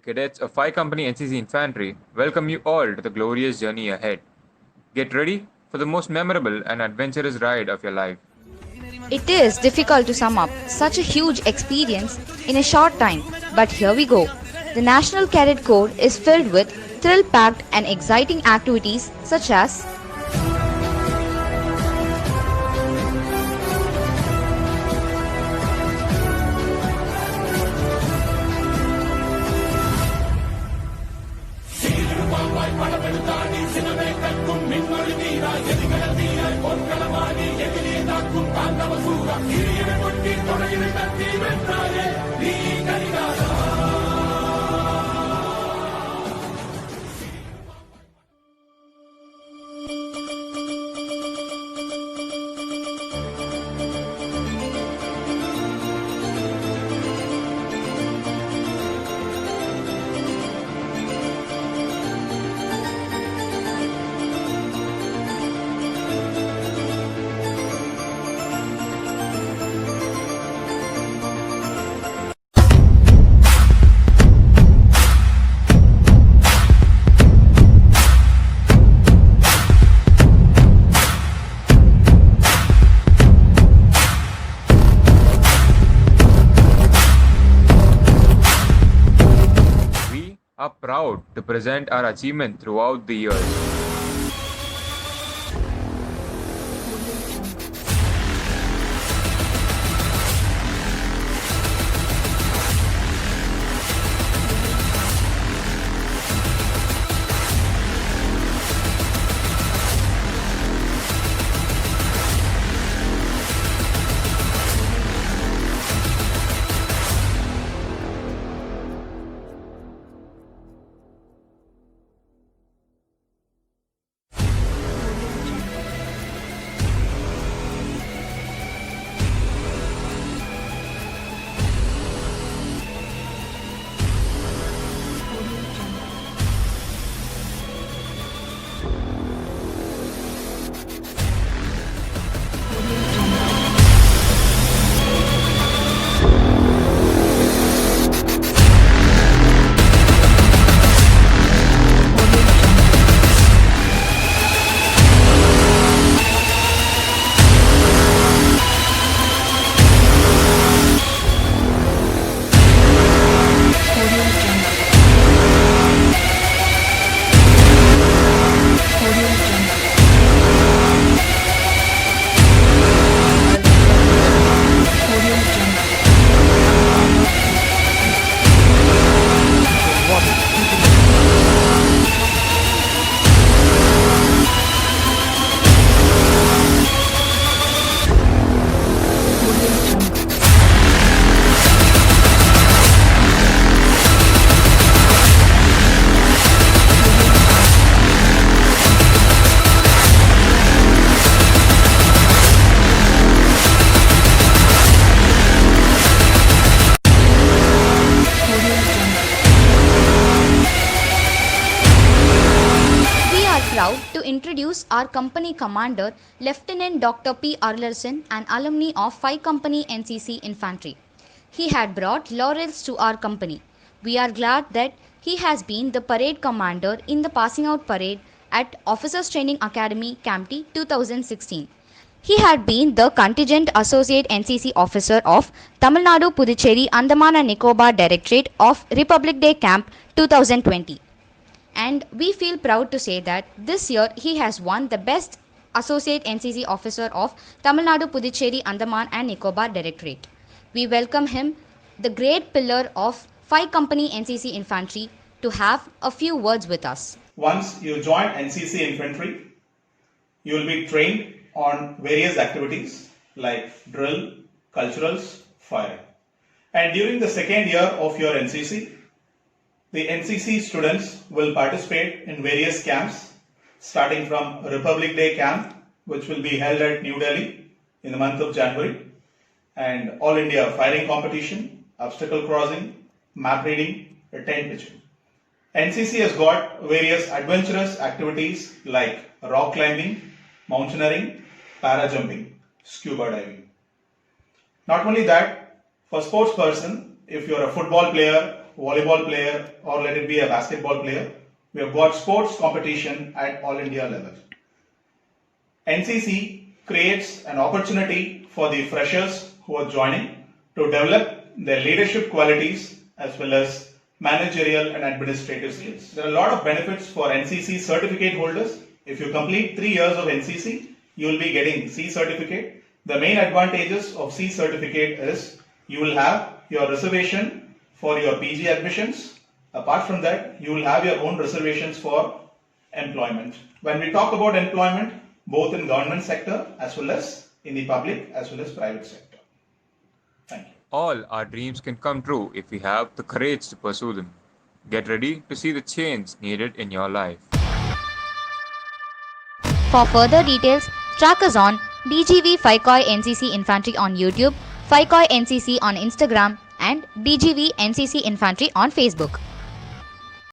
cadets of 5 Company NCC Infantry welcome you all to the glorious journey ahead. Get ready for the most memorable and adventurous ride of your life. It is difficult to sum up such a huge experience in a short time, but here we go. The National Cadet Corps is filled with thrill packed and exciting activities such as We are proud to present our achievement throughout the years. we are proud to introduce our company commander, Lieutenant Dr. P. Arlarson, an alumni of 5 Company NCC Infantry. He had brought laurels to our company. We are glad that he has been the parade commander in the passing out parade at Officers Training Academy, Camp 2016. He had been the contingent associate NCC officer of Tamil Nadu Puducherry Andaman and Nicobar Directorate of Republic Day Camp 2020. And we feel proud to say that this year he has won the Best Associate NCC Officer of Tamil Nadu Puducherry Andaman and Nicobar Directorate. We welcome him, the great pillar of 5 Company NCC Infantry, to have a few words with us. Once you join NCC Infantry, you will be trained on various activities like drill, culturals, firing. And during the second year of your NCC, the NCC students will participate in various camps, starting from Republic Day camp, which will be held at New Delhi in the month of January, and All India firing competition, obstacle crossing, map reading, tent pitching. NCC has got various adventurous activities like rock climbing, mountaineering, para jumping, scuba diving. Not only that, for sports person, if you're a football player volleyball player or let it be a basketball player. We have got sports competition at all India level. NCC creates an opportunity for the freshers who are joining to develop their leadership qualities as well as managerial and administrative skills. There are a lot of benefits for NCC certificate holders. If you complete 3 years of NCC, you will be getting C certificate. The main advantages of C certificate is you will have your reservation for your PG admissions. Apart from that, you will have your own reservations for employment. When we talk about employment, both in government sector as well as in the public as well as private sector. Thank you. All our dreams can come true if we have the courage to pursue them. Get ready to see the change needed in your life. For further details, track us on DGV Faikoi NCC Infantry on YouTube, Faikoi NCC on Instagram, and DGV NCC Infantry on Facebook.